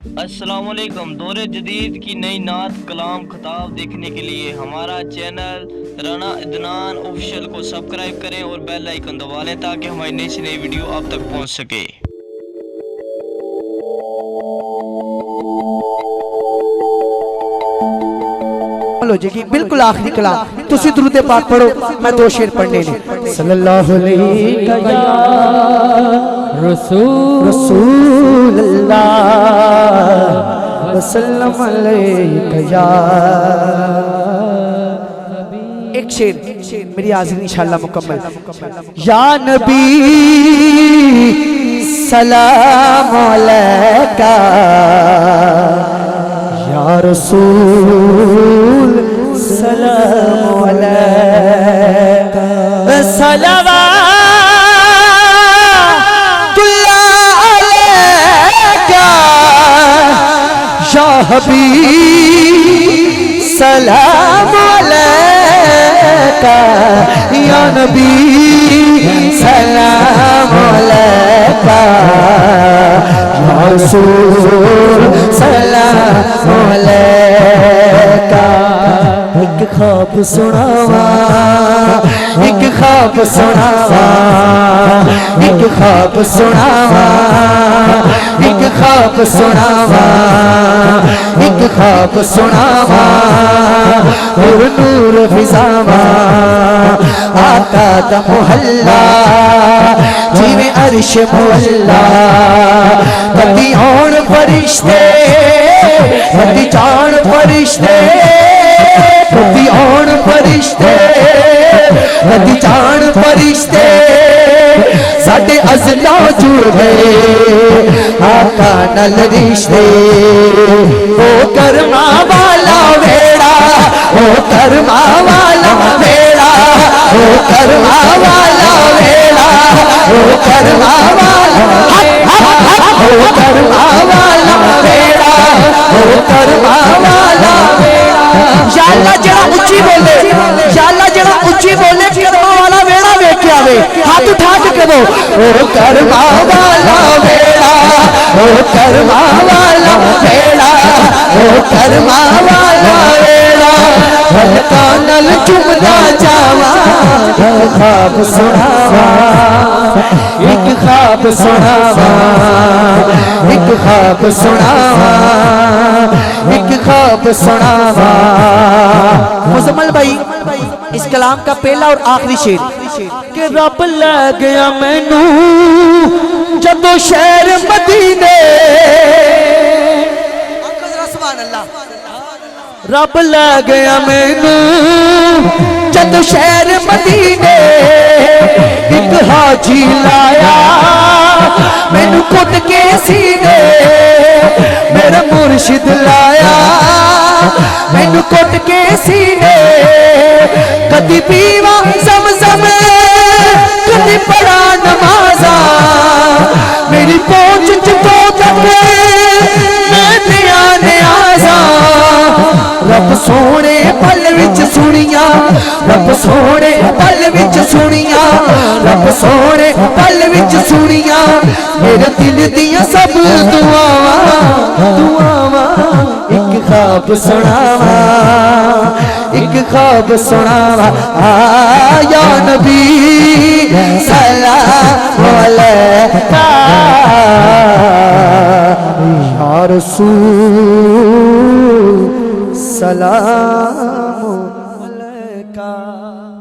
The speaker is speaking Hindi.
अस्सलामुअलैकुम। दौरे जदीद की नई नात कलाम खताब देखने के लिए हमारा चैनल राना अदनान ऑफिशियल को सब्सक्राइब करें और बेल आइकन दबा लें ताकि हमारी नई से नई वीडियो आप तक पहुंच सके। जी की बिल्कुल आखिरी कलाम तुसी दुरूद पाक पढ़ो, मैं दो शेर पढ़ने ने। सल्लल्लाहु अलैहि रसूलुल्लाह वसल्लम अलैका या। एक शेर मेरी हाजिरी इंशाअल्लाह मुकम्मल। या नबी सलाम अलैका, या रसूल सलाम अलैका, सलवातुल्लाह अलैका, या हबीब सलाम अलैका, या नबी सलाम अलैका, या रसूल सलाम अलैका। एक ख्वाब सुनावा, एक ख्वाब सुनावा, एक ख्वाब सुनावा, एक ख्वाब सुनावा, एक ख्वाब सुनावा, और नूर फिजावा आका दा मोहल्ला जिवें अर्श मोहल्ला। कदी आउण फरिश्ते, कदी जान फरिश्ते, कदी आउण फरिश्ते, कदी जान फरिश्ते, साडे अज़ला जुड़ गए आका नाल रिश्ते। ओ करमा वाला वेड़ा, ओ करमा वाला वेड़ा, ओ करमा वाला वेड़ा, ओ करमा वाला, ओ करमा वाला वेड़ा, ओ करमा वाला वेड़ा। या अल्लाह जरा उच्ची बोले, या अल्लाह जरा उच्ची बोले, करमा वाला वेड़ा वेख के आवे, हाथ उठा के कहो ओ करमा वाला वेड़ा, ओ करमा वाला वेड़ा, ओ करमा वाला वेड़ा। हल्का नल चुमदा जावा, एक ख्वाब सुनावा, एक ख्वाब सुनावा, एक ख्वाब सुनावा, एक ख्वाब सुनावा। मुजम्मल भाई इस कलाम का पहला और आखिरी शेर कि रब लै गया मैनू जदों शहर मदीने, रब लै गया मैनू जदों शहर मदीने। एक हाजी लाया मैनू कुट के सीने, मेरा मुर्शिद लाया मैनू कुट के सीने। कदी पीवा ज़म-ज़म, कदी पढ़ा नमाज़ा, मेरी पहुंच चुको तक मैं दिया नियाज़ा। रब सोने पल विच सुनिया, रब सोने पल विच सुनिया, रब सोने पल विच सुनिया, मेरे दिल दिया सब दुआवां दुआवां। एक ख्वाब सुनावा, एक ख्वाब सुनावा, या नबी सलाम अलैका, या रसूल सलाम अलैका।